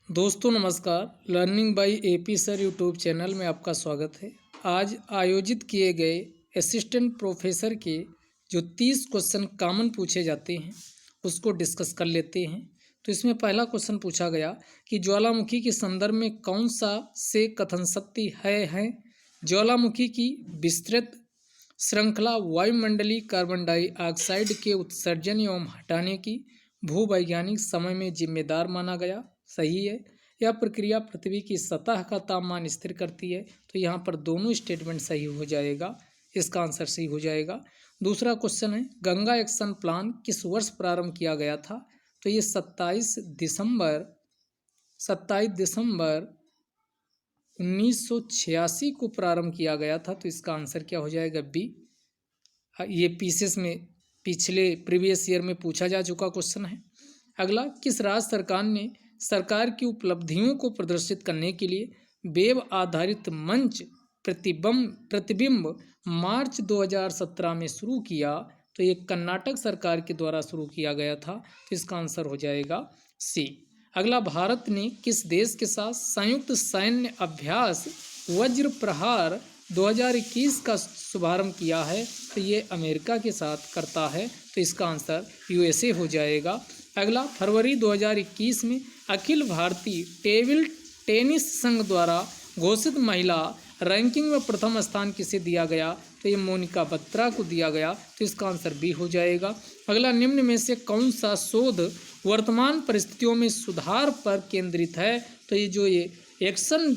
दोस्तों नमस्कार। Learning by AP sir YouTube channel में आपका स्वागत है। आज आयोजित किए गए असिस्टेंट प्रोफेसर के जो 30 क्वेश्चन कॉमन पूछे जाते हैं उसको डिस्कस कर लेते हैं। तो इसमें पहला क्वेश्चन पूछा गया कि ज्वालामुखी के संदर्भ में कौन सा से कथन सत्य है। ज्वालामुखी की विस्तृत श्रृंखला वायुमंडलीय कार्बन डाइऑक्साइड के उत्सर्जन एवं हटाने की भूवैज्ञानिक समय में जिम्मेदार माना गया। सही है। यह प्रक्रिया पृथ्वी की सतह का तापमान स्थिर करती है। तो यहाँ पर दोनों स्टेटमेंट सही हो जाएगा, इसका आंसर सही हो जाएगा। दूसरा क्वेश्चन है गंगा एक्शन प्लान किस वर्ष प्रारंभ किया गया था। तो ये 27 दिसंबर 1986 को प्रारंभ किया गया था। तो इसका आंसर क्या हो जाएगा, बी। ये पीसेस में पिछले प्रीवियस ईयर में पूछा जा चुका क्वेश्चन है। अगला, किस राज्य सरकार ने सरकार की उपलब्धियों को प्रदर्शित करने के लिए वेब आधारित मंच प्रतिबिंब मार्च 2017 में शुरू किया। तो ये कर्नाटक सरकार के द्वारा शुरू किया गया था। तो इसका आंसर हो जाएगा सी। अगला, भारत ने किस देश के साथ संयुक्त सैन्य अभ्यास वज्र प्रहार 2021 का शुभारंभ किया है। तो ये अमेरिका के साथ करता है। तो इसका आंसर यूएसए हो जाएगा। अगला, फरवरी 2021 में अखिल भारतीय टेबल टेनिस संघ द्वारा घोषित महिला रैंकिंग में प्रथम स्थान किसे दिया गया। तो ये मोनिका बत्रा को दिया गया। तो इसका आंसर बी हो जाएगा। अगला, निम्न में से कौन सा शोध वर्तमान परिस्थितियों में सुधार पर केंद्रित है। तो ये एक्शन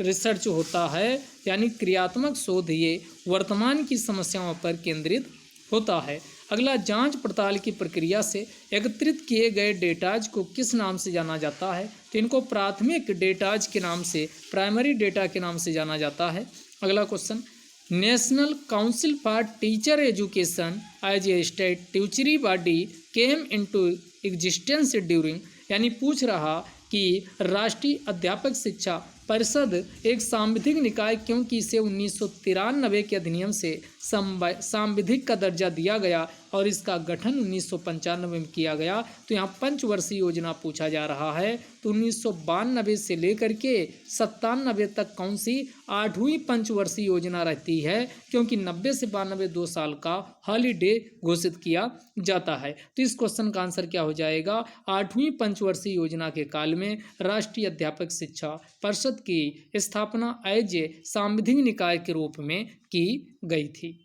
रिसर्च होता है, यानी क्रियात्मक शोध, ये वर्तमान की समस्याओं पर केंद्रित होता है। अगला, जांच पड़ताल की प्रक्रिया से एकत्रित किए गए डेटाज को किस नाम से जाना जाता है। तो इनको प्राथमिक डेटाज के नाम से, प्राइमरी डेटा के नाम से जाना जाता है। अगला question, national council for teacher education as a statutory body came into existence during, यानी पूछ रहा कि राष्ट्रीय अध्यापक शिक्षा परिषद एक सांविधिक निकाय क्योंकि इसे 1993 के अधिनियम से सांविधिक का दर्जा दिया गया और इसका गठन 1995 में किया गया। तो यहाँ पंचवर्षीय योजना पूछा जा रहा है। तो 1992 से लेकर के 97 तक कौन सी 8वीं पंचवर्षीय योजना रहती है, क्योंकि 90 से 92 2 साल का हॉलीडे घोषित किया जाता है। तो इस क्वेश्चन का आंसर क्या हो जाएगा, 8वीं पंचवर्षीय योजना के काल में राष्ट्रीय अध्यापक शिक्षा परिषद की स्थापना एज ए सांविधिक निकाय के रूप में की गई थी।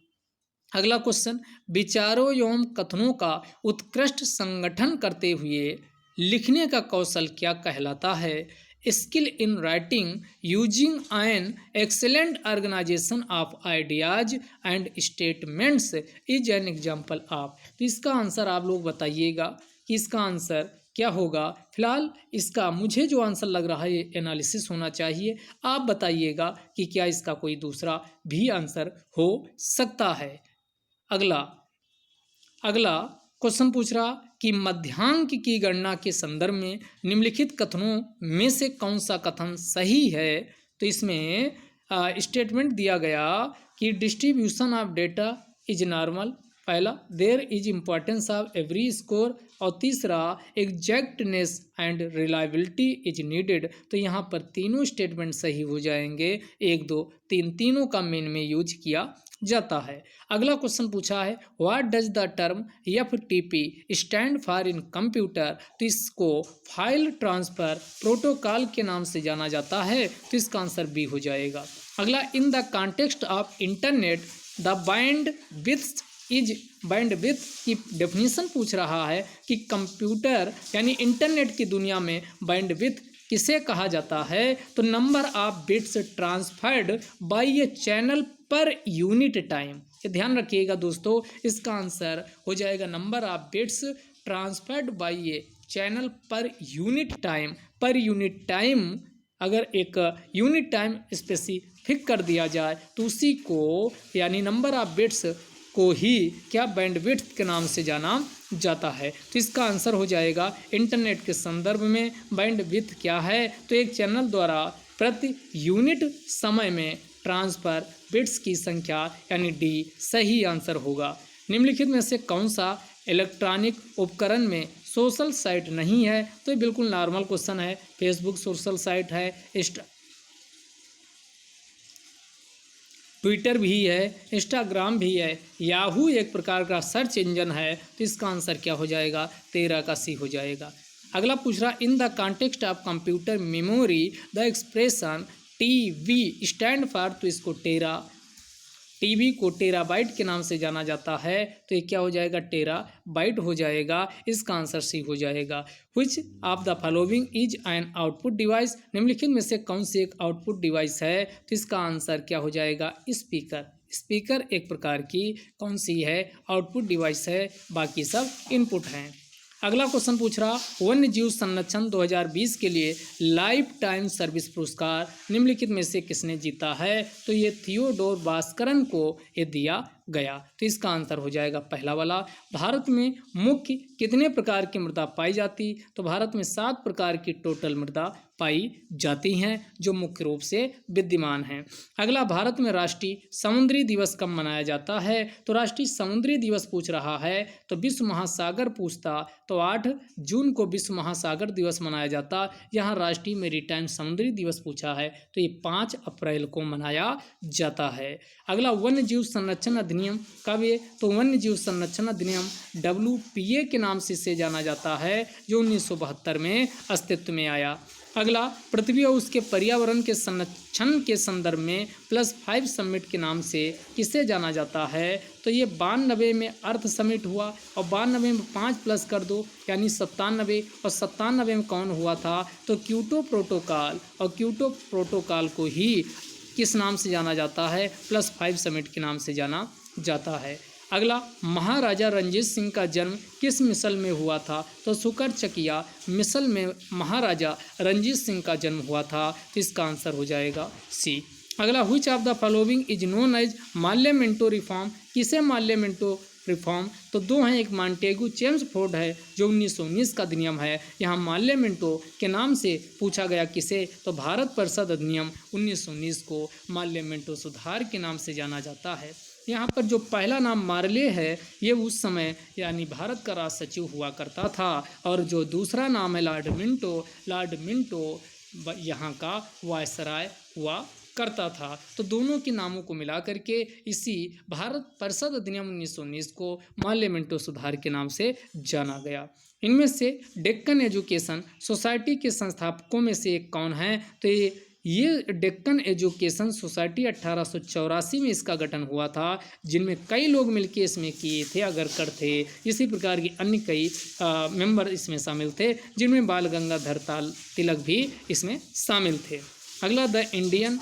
अगला क्वेश्चन, विचारों एवं कथनों का उत्कृष्ट संगठन करते हुए लिखने का कौशल क्या कहलाता है। Skill in writing using an excellent organisation of ideas and statements is an example of. तो इसका आंसर आप लोग बताइएगा कि इसका आंसर क्या होगा। फिलहाल इसका मुझे जो आंसर लग रहा है ये एनालिसिस होना चाहिए। आप बताइएगा कि क्या इसका कोई दूसरा भी आंसर हो सकता है। अगला क्वेश्चन पूछ रहा कि मध्यांक की गणना के संदर्भ में निम्नलिखित कथनों में से कौन सा कथन सही है। तो इसमें स्टेटमेंट दिया गया कि distribution of data is normal, पहला, there is importance of every score, और तीसरा, exactness and reliability is needed. तो यहाँ पर तीनों स्टेटमेंट सही हो जाएंगे। 1 2 3 तीनों का मेन में यूज किया जाता है। अगला क्वेश्चन पूछा है what does the term FTP stand for in computer. तो इसको फाइल ट्रांसफर प्रोटोकॉल के नाम से जाना जाता है। तो इसका आंसर बी हो जाएगा। अगला, in the context of internet the bandwidth की डेफिनेशन पूछ रहा है कि कंप्यूटर यानी इंटरनेट की दुनिया में बैंडविड्थ किसे कहा जाता है। तो number of bits transferred by A channel per unit time. ये ध्यान रखिएगा दोस्तों, इसका आंसर हो जाएगा number of bits transferred by A channel per unit time. Per unit time, अगर एक यूनिट टाइम स्पेसिफिक कर दिया जाए तो उसी को यानी नंबर ऑफ बिट्स को ही क्या बैंडविड्थ के नाम से जाना जाता है। तो इसका आंसर हो जाएगा इंटरनेट के संदर्भ में बैंडविड्थ क्या है। तो एक चैनल द्वारा प्रति यूनिट समय में ट्रांसफर बिट्स की संख्या, यानी डी सही आंसर होगा। निम्नलिखित में से कौन सा इलेक्ट्रॉनिक उपकरण में सोशल साइट नहीं है, तो ये बिल्कुल नॉर्मल क्वेश्चन है। फेसबुक सोशल साइट है, ट्विटर भी है, इंस्टाग्राम भी है, याहू एक प्रकार का सर्च इंजन है, तो इसका आंसर क्या हो जाएगा? 13 का सी हो जाएगा। अगला पूछ रहा, in the context of computer memory the expression TV stand for, तो इसको टीबी को टेराबाइट के नाम से जाना जाता है, तो ये क्या हो जाएगा? टेराबाइट हो जाएगा। इसका आंसर सी हो जाएगा। Which of the following is an output device, निम्नलिखित में से कौन सी एक आउटपुट डिवाइस है? तो इसका आंसर क्या हो जाएगा? स्पीकर एक प्रकार की कौन सी है? आउटपुट डिवाइस है, बाकी सब इनपुट हैं। अगला क्वेश्चन पूछ रहा, वन्य जीव संरक्षण 2020 के लिए लाइफ टाइम सर्विस पुरस्कार निम्नलिखित में से किसने जीता है? तो ये थियोडोर भास्करन को ये दिया गया, तो इसका आंसर हो जाएगा पहला वाला। भारत में मुख्य कितने प्रकार की मृदा पाई जाती? तो भारत में 7 प्रकार की टोटल मृदा पाई जाती हैं, जो मुख्य रूप से विद्यमान हैं। अगला, भारत में राष्ट्रीय समुद्री दिवस कब मनाया जाता है? तो राष्ट्रीय समुद्री दिवस पूछ रहा है, तो विश्व महासागर पूछता तो 8 जून को विश्व महासागर दिवस मनाया जाता। यहाँ राष्ट्रीय मेरीटाइम समुद्री दिवस पूछा है, तो ये 5 अप्रैल को मनाया जाता है। अगला, वन्य जीव संरक्षण अधिनियम कब है? तो वन्य जीव संरक्षण अधिनियम WPA के नाम से इसे जाना जाता है, जो 1972 में अस्तित्व में आया। अगला, पृथ्वी और उसके पर्यावरण के संरक्षण के संदर्भ में +5 समिट के नाम से किसे जाना जाता है? तो ये 92 में अर्थ समिट हुआ, और 92 में 5 प्लस कर दो यानी 97, और 97 में कौन हुआ था? तो क्योटो प्रोटोकॉल, और क्योटो प्रोटोकॉल को ही किस नाम से जाना जाता है? +5 समिट के नाम से जाना जाता है। अगला, महाराजा रणजीत सिंह का जन्म किस मिसल में हुआ था? तो सुकर चकिया मिसल में महाराजा रणजीत सिंह का जन्म हुआ था, तो इसका आंसर हो जाएगा सी। अगला, which of the following is known as Morley Minto reform, किसे मार्लियामेंटो रिफॉर्म? तो 2 हैं, एक मॉन्टेगू चेम्सफोर्ड है जो 1919 का अधिनियम है। यहाँ मार्लियामेंटो के नाम से पूछा गया किसे? तो भारत परिषद अधिनियम 1919 को मार्लियामेंटो सुधार के नाम से जाना जाता है। यहाँ पर जो पहला नाम मार्ले है, ये उस समय यानी भारत का राज सचिव हुआ करता था, और जो दूसरा नाम है लॉर्ड मिंटो यहाँ का वायसराय हुआ करता था। तो दोनों के नामों को मिला करके इसी भारत परिषद अधिनियम 1919 को मार्लियामेंटो सुधार के नाम से जाना गया। इनमें से डेक्कन एजुकेशन सोसाइटी के संस्थापकों में से एक कौन है? तो ये डेक्कन एजुकेशन सोसाइटी 1884 में इसका गठन हुआ था, जिनमें कई लोग मिलकर इसमें किए थे, अगरकर थे, इसी प्रकार की अन्य कई मेंबर इसमें शामिल थे, जिनमें बाल गंगाधर तिलक भी इसमें शामिल थे। अगला, द इंडियन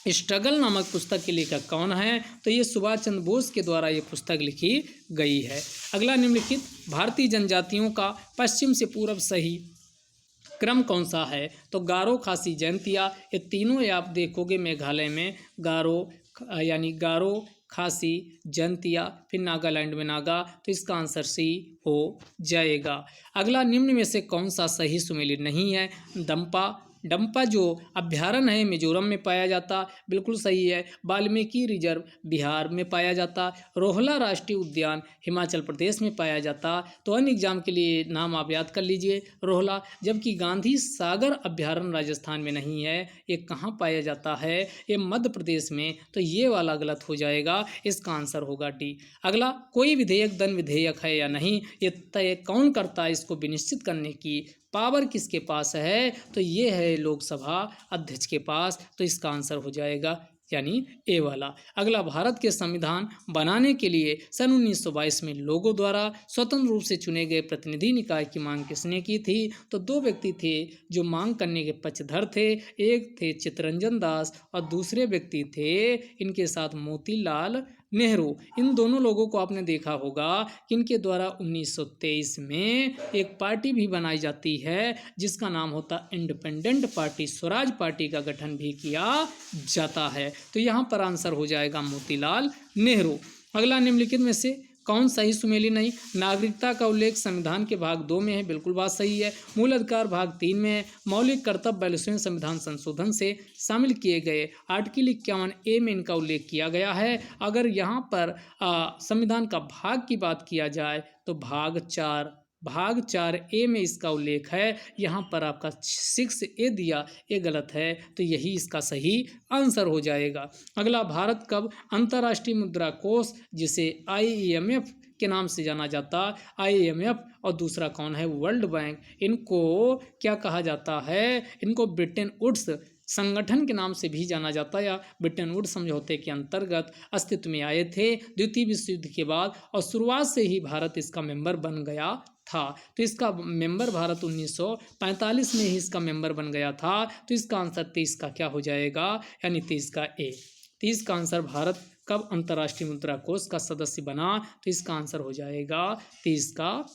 स्ट्रगल नामक पुस्तक के लेखक कौन है? तो ये सुभाष चंद्र बोस के द्वारा ये पुस्तक लिखी गई है। अगला, निम्नलिखित भारतीय जनजातियों का पश्चिम से पूर्व सही क्रम कौन सा है? तो गारो, खासी, जयंतिया, ये तीनों आप देखोगे मेघालय में गारो, खासी, जयंतिया, फिर नागालैंड में नागा, तो इसका आंसर सी हो जाएगा। अगला, निम्न में से कौन सा सही सुमेलित नहीं है? डंपा जो अभ्यारण्य है मिजोरम में पाया जाता, बिल्कुल सही है। वाल्मीकि रिजर्व बिहार में पाया जाता। रोहला राष्ट्रीय उद्यान हिमाचल प्रदेश में पाया जाता। तो अन्य एग्जाम के लिए नाम आप याद कर लीजिए रोहला। जबकि गांधी सागर अभ्यारण्य राजस्थान में नहीं है, ये कहाँ पाया जाता है? ये मध्य प्रदेश में, तो ये वाला गलत हो जाएगा, इसका आंसर होगा डी। अगला, कोई विधेयक धन विधेयक है या नहीं, ये तय कौन करता है? इसको विनिश्चित करने की पावर किसके पास है? तो ये है लोकसभा अध्यक्ष के पास, तो इसका आंसर हो जाएगा यानी ए वाला। अगला, भारत के संविधान बनाने के लिए सन 1922 में लोगों द्वारा स्वतंत्र रूप से चुने गए प्रतिनिधि निकाय की मांग किसने की थी? तो 2 व्यक्ति थे जो मांग करने के पक्षधर थे, एक थे चित्तरंजन दास और दूसरे व्यक्ति थे इनके साथ मोतीलाल नेहरू। इन दोनों लोगों को आपने देखा होगा कि इनके द्वारा 1923 में एक पार्टी भी बनाई जाती है जिसका नाम होता इंडिपेंडेंट पार्टी, स्वराज पार्टी का गठन भी किया जाता है। तो यहाँ पर आंसर हो जाएगा मोतीलाल नेहरू। अगला, निम्नलिखित में से कौन सही सुमेलित नहीं? नागरिकता का उल्लेख संविधान के भाग 2 में है, बिल्कुल बात सही है। मूल अधिकार भाग 3 में है। मौलिक कर्तव्य 42वें संविधान संशोधन से शामिल किए गए आर्टिकल 51A में इनका उल्लेख किया गया है। अगर यहाँ पर संविधान का भाग की बात किया जाए तो भाग 4 भाग 4A में इसका उल्लेख है। यहाँ पर आपका 6A दिया, ये गलत है, तो यही इसका सही आंसर हो जाएगा। अगला, भारत कब अंतर्राष्ट्रीय मुद्रा कोष, जिसे IMF के नाम से जाना जाता, IMF और दूसरा कौन है, वर्ल्ड बैंक, इनको क्या कहा जाता है, इनको ब्रिटेन वुड्स संगठन के नाम से भी जाना जाता है, या ब्रिटेन वुड्स समझौते के अंतर्गत अस्तित्व में आए थे द्वितीय विश्व युद्ध के बाद, और शुरुआत से ही भारत इसका मेंबर बन गया था। तो इसका मेंबर भारत 1945 में ही इसका मेंबर बन गया था। तो इसका आंसर 23 का क्या हो जाएगा, यानी 23 का ए। 23 का आंसर, भारत कब अंतर्राष्ट्रीय मुद्रा कोष का सदस्य बना, तो इसका आंसर हो जाएगा 23 का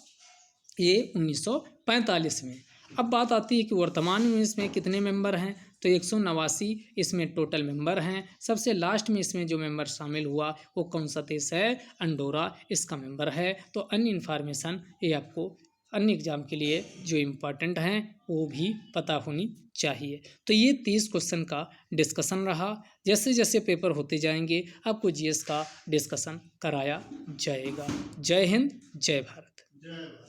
ए, 1945 में। अब बात आती है कि वर्तमान में इसमें कितने मेंबर हैं, तो 189 इसमें टोटल मेंबर हैं। सबसे लास्ट में इसमें जो मेंबर शामिल हुआ वो कौन सा देश है, अंडोरा इसका मेंबर है। तो अन्य इन्फॉर्मेशन ये आपको अन्य एग्जाम के लिए जो इम्पोर्टेंट हैं वो भी पता होनी चाहिए। तो ये 30 क्वेश्चन का डिस्कशन रहा। जैसे जैसे पेपर होते जाएंगे आपको GS का डिस्कशन कराया जाएगा। जय हिंद, जय भारत।